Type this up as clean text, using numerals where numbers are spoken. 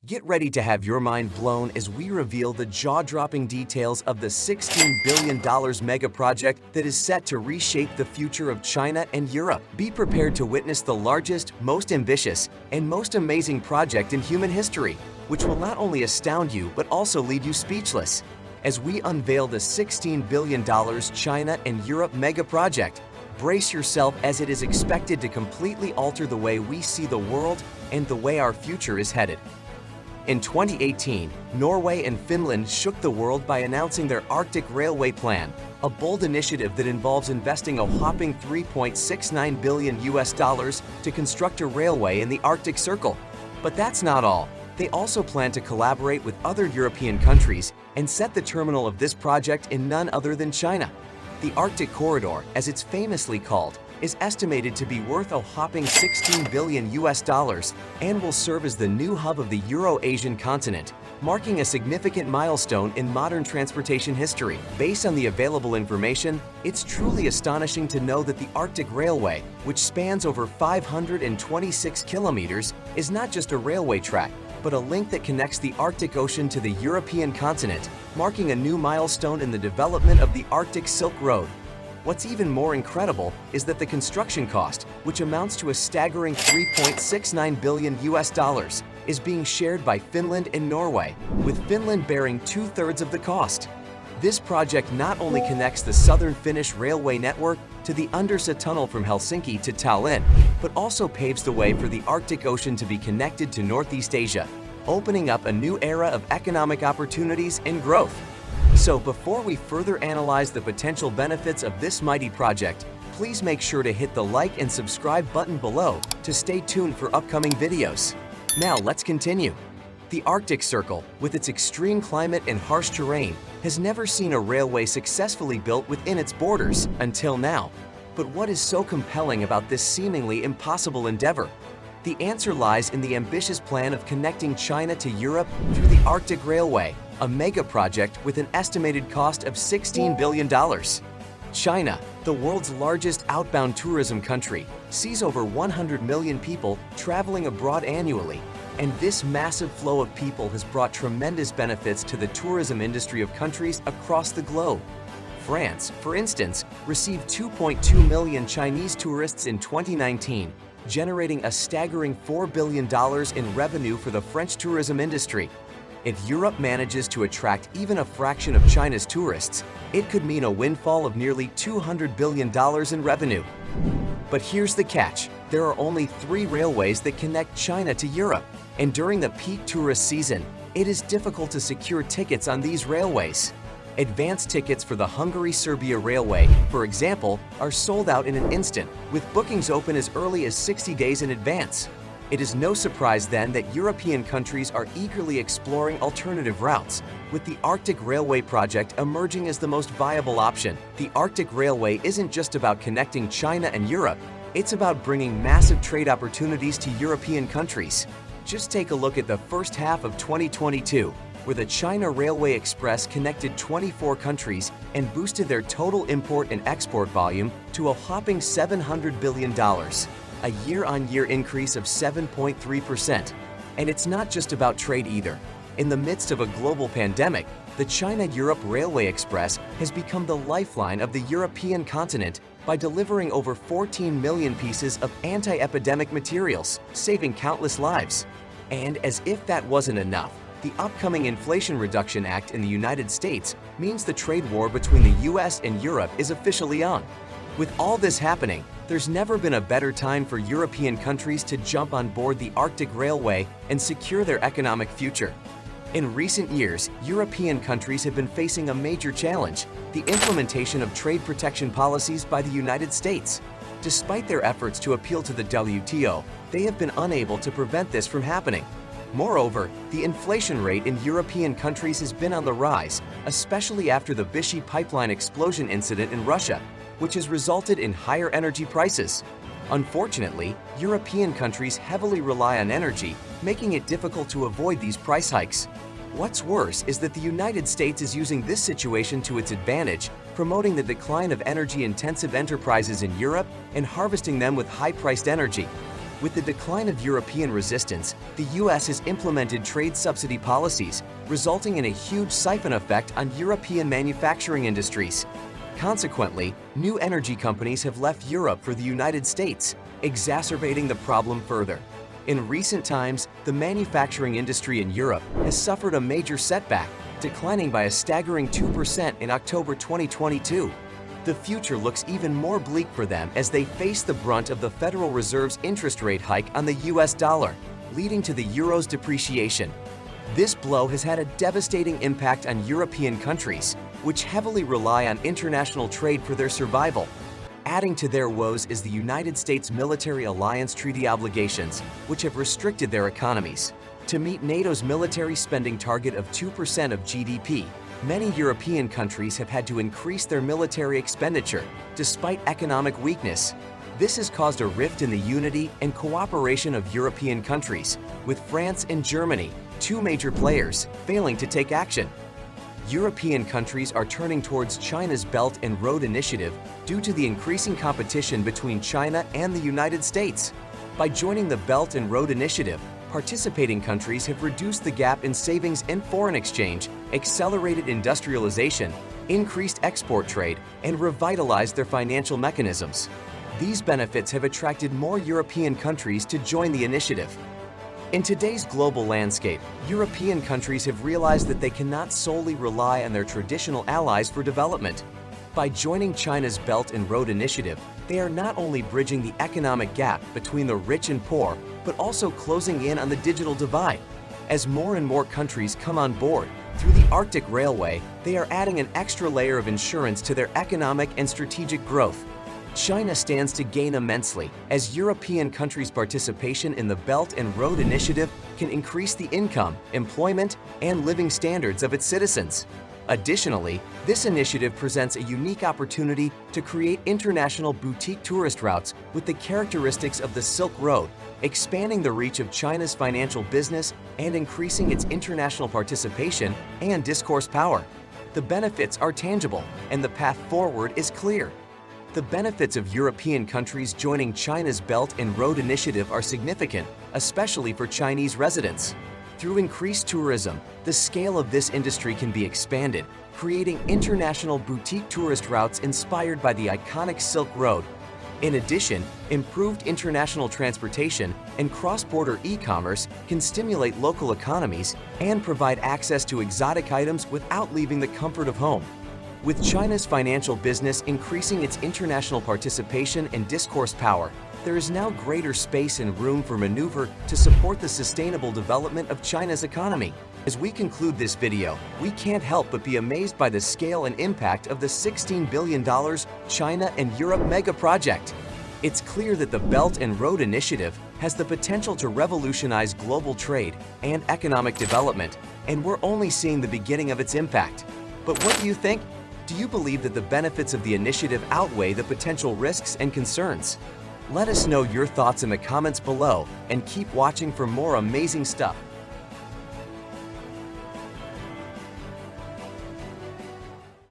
Get ready to have your mind blown as we reveal the jaw-dropping details of the $16 billion mega project that is set to reshape the future of China and Europe. Be prepared to witness the largest, most ambitious, and most amazing project in human history, which will not only astound you but also leave you speechless. As we unveil the $16 billion China and Europe mega project, brace yourself as it is expected to completely alter the way we see the world and the way our future is headed. In 2018, Norway and Finland shook the world by announcing their Arctic Railway Plan, a bold initiative that involves investing a whopping $3.69 billion to construct a railway in the Arctic Circle. But that's not all. They also plan to collaborate with other European countries and set the terminal of this project in none other than China. The Arctic Corridor, as it's famously called, is estimated to be worth a whopping $16 billion and will serve as the new hub of the Euro-Asian continent, marking a significant milestone in modern transportation history. Based on the available information, it's truly astonishing to know that the Arctic Railway, which spans over 526 kilometers, is not just a railway track, but a link that connects the Arctic Ocean to the European continent, marking a new milestone in the development of the Arctic Silk Road. What's even more incredible is that the construction cost, which amounts to a staggering $3.69 billion, is being shared by Finland and Norway, with Finland bearing 2/3 of the cost. This project not only connects the southern Finnish railway network to the undersea tunnel from Helsinki to Tallinn, but also paves the way for the Arctic Ocean to be connected to Northeast Asia, opening up a new era of economic opportunities and growth. So before we further analyze the potential benefits of this mighty project, please make sure to hit the like and subscribe button below to stay tuned for upcoming videos. Now let's continue. The Arctic Circle, with its extreme climate and harsh terrain, has never seen a railway successfully built within its borders until now. But what is so compelling about this seemingly impossible endeavor? The answer lies in the ambitious plan of connecting China to Europe through the Arctic Railway, a mega project with an estimated cost of $16 billion. China, the world's largest outbound tourism country, sees over 100 million people traveling abroad annually, and this massive flow of people has brought tremendous benefits to the tourism industry of countries across the globe. France, for instance, received 2.2 million Chinese tourists in 2019, generating a staggering $4 billion in revenue for the French tourism industry. If Europe manages to attract even a fraction of China's tourists, it could mean a windfall of nearly $200 billion in revenue. But here's the catch. There are only 3 railways that connect China to Europe, and during the peak tourist season, it is difficult to secure tickets on these railways. Advance tickets for the Hungary-Serbia Railway, for example, are sold out in an instant, with bookings open as early as 60 days in advance. It is no surprise then that European countries are eagerly exploring alternative routes, with the Arctic Railway project emerging as the most viable option. The Arctic Railway isn't just about connecting China and Europe, it's about bringing massive trade opportunities to European countries. Just take a look at the first half of 2022, where the China Railway Express connected 24 countries and boosted their total import and export volume to a whopping $700 billion. A year-on-year increase of 7.3%. And it's not just about trade either. In the midst of a global pandemic, the China-Europe Railway Express has become the lifeline of the European continent by delivering over 14 million pieces of anti-epidemic materials, saving countless lives. And as if that wasn't enough, the upcoming Inflation Reduction Act in the United States means the trade war between the US and Europe is officially on. With all this happening, there's never been a better time for European countries to jump on board the Arctic Railway and secure their economic future. In recent years, European countries have been facing a major challenge: the implementation of trade protection policies by the United States. Despite their efforts to appeal to the WTO, they have been unable to prevent this from happening. Moreover, the inflation rate in European countries has been on the rise, especially after the Vichy pipeline explosion incident in Russia, which has resulted in higher energy prices. Unfortunately, European countries heavily rely on energy, making it difficult to avoid these price hikes. What's worse is that the United States is using this situation to its advantage, promoting the decline of energy-intensive enterprises in Europe and harvesting them with high-priced energy. With the decline of European resistance, the US has implemented trade subsidy policies, resulting in a huge siphon effect on European manufacturing industries. Consequently, new energy companies have left Europe for the United States, exacerbating the problem further. In recent times, the manufacturing industry in Europe has suffered a major setback, declining by a staggering 2% in October 2022. The future looks even more bleak for them as they face the brunt of the Federal Reserve's interest rate hike on the US dollar, leading to the euro's depreciation. This blow has had a devastating impact on European countries, which heavily rely on international trade for their survival. Adding to their woes is the United States military alliance treaty obligations, which have restricted their economies. To meet NATO's military spending target of 2% of GDP, many European countries have had to increase their military expenditure, despite economic weakness. This has caused a rift in the unity and cooperation of European countries, with France and Germany, two major players, failing to take action. European countries are turning towards China's Belt and Road Initiative due to the increasing competition between China and the United States. By joining the Belt and Road Initiative, participating countries have reduced the gap in savings and foreign exchange, accelerated industrialization, increased export trade, and revitalized their financial mechanisms. These benefits have attracted more European countries to join the initiative. In today's global landscape, European countries have realized that they cannot solely rely on their traditional allies for development. By joining China's Belt and Road Initiative, they are not only bridging the economic gap between the rich and poor, but also closing in on the digital divide. As more and more countries come on board, through the Arctic Railway, they are adding an extra layer of insurance to their economic and strategic growth. China stands to gain immensely as European countries' participation in the Belt and Road Initiative can increase the income, employment, and living standards of its citizens. Additionally, this initiative presents a unique opportunity to create international boutique tourist routes with the characteristics of the Silk Road, expanding the reach of China's financial business and increasing its international participation and discourse power. The benefits are tangible, and the path forward is clear. The benefits of European countries joining China's Belt and Road Initiative are significant, especially for Chinese residents. Through increased tourism, the scale of this industry can be expanded, creating international boutique tourist routes inspired by the iconic Silk Road. In addition, improved international transportation and cross-border e-commerce can stimulate local economies and provide access to exotic items without leaving the comfort of home. With China's financial business increasing its international participation and discourse power, there is now greater space and room for maneuver to support the sustainable development of China's economy. As we conclude this video, we can't help but be amazed by the scale and impact of the $16 billion China and Europe mega project. It's clear that the Belt and Road Initiative has the potential to revolutionize global trade and economic development, and we're only seeing the beginning of its impact. But what do you think? Do you believe that the benefits of the initiative outweigh the potential risks and concerns? Let us know your thoughts in the comments below and keep watching for more amazing stuff.